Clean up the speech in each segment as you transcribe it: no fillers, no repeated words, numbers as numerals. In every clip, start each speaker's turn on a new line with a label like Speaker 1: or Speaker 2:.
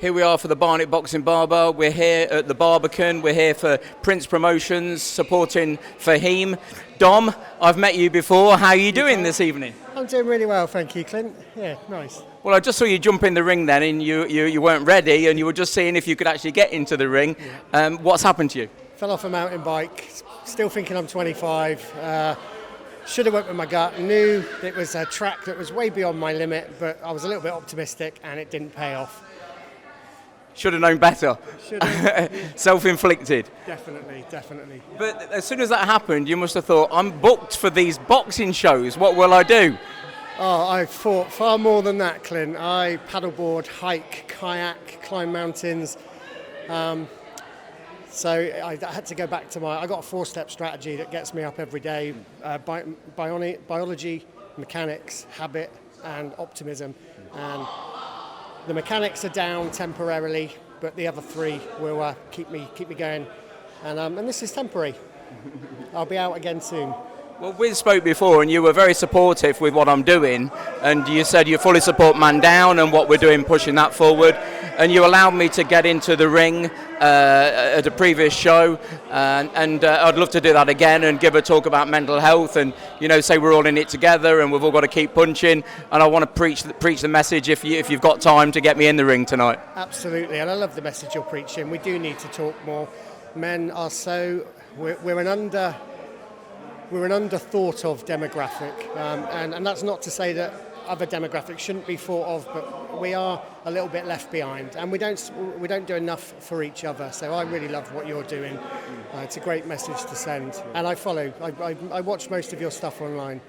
Speaker 1: Here we are for the Barnet Boxing Barber. We're here at the Barbican. We're here for Prince Promotions, supporting Fahim. Dom, I've met you before. How are you doing this evening?
Speaker 2: I'm doing really well, thank you, Clint. Yeah, nice.
Speaker 1: Well, I just saw you jump in the ring then, and you weren't ready, and you were just seeing if you could actually get into the ring. What's happened to you?
Speaker 2: Fell off a mountain bike, still thinking I'm 25. Should have went with my gut. Knew it was a track that was way beyond my limit, but I was a little bit optimistic, and it didn't pay off.
Speaker 1: Should have known better.
Speaker 2: Should have.
Speaker 1: Self-inflicted.
Speaker 2: Definitely.
Speaker 1: But as soon as that happened, you must have thought, I'm booked for these boxing shows. What will I do?
Speaker 2: Oh, I fought far more than that, Clint. I paddleboard, hike, kayak, climb mountains. So I had to go back to I got a 4-step strategy that gets me up every day. Biology, mechanics, habit, and optimism. And the mechanics are down temporarily, but the other 3 will keep me going. And this is temporary. I'll be out again soon.
Speaker 1: Well, we spoke before, and you were very supportive with what I'm doing, and you said you fully support Man Down and what we're doing, pushing that forward, and you allowed me to get into the ring at a previous show, and I'd love to do that again and give a talk about mental health, and say we're all in it together, and we've all got to keep punching, and I want to preach the message if you've got time to get me in the ring tonight.
Speaker 2: Absolutely, and I love the message you're preaching. We do need to talk more. Men are we're an under-thought of demographic, and that's not to say that other demographics shouldn't be thought of, but we are a little bit left behind, and we don't do enough for each other. So I really love what you're doing. It's a great message to send, and I follow. I watch most of your stuff online.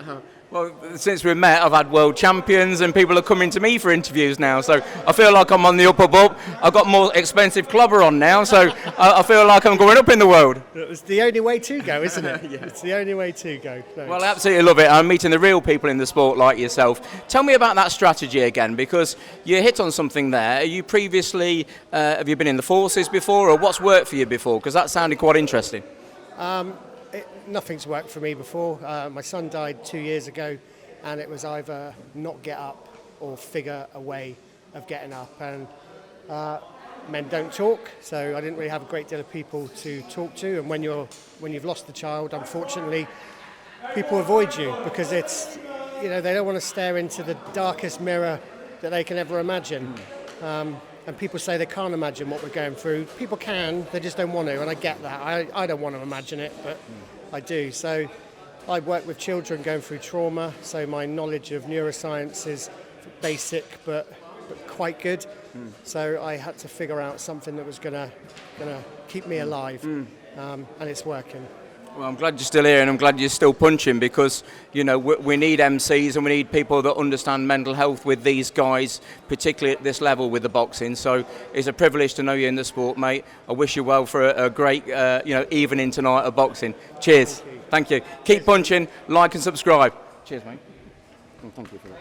Speaker 1: Well, since we met, I've had world champions, and people are coming to me for interviews now. So I feel like I'm on the up. I've got more expensive clubber on now, so I feel like I'm going up in the world.
Speaker 2: It's the only way to go, isn't it? Yeah. It's the only way to go. Thanks.
Speaker 1: Well, I absolutely love it. I'm meeting the real people in the sport like yourself. Tell me about that strategy again, because you hit on something there. Are you previously, have you been in the forces before, or what's worked for you before? Because that sounded quite interesting.
Speaker 2: Nothing's worked for me before. My son died 2 years ago, and it was either not get up or figure a way of getting up. And men don't talk, so I didn't really have a great deal of people to talk to. And when you've lost the child, unfortunately, people avoid you because they don't want to stare into the darkest mirror that they can ever imagine. And people say they can't imagine what we're going through. People can, they just don't want to, and I get that. I don't want to imagine it, but I do. So I work with children going through trauma, so my knowledge of neuroscience is basic but quite good. So I had to figure out something that was gonna keep me alive, and it's working.
Speaker 1: Well, I'm glad you're still here, and I'm glad you're still punching, because we need MCs and we need people that understand mental health with these guys, particularly at this level with the boxing. So it's a privilege to know you in the sport, mate. I wish you well for a great evening tonight of boxing. Cheers. Thank you. Keep punching, like and subscribe. Cheers, mate. Thank you for that.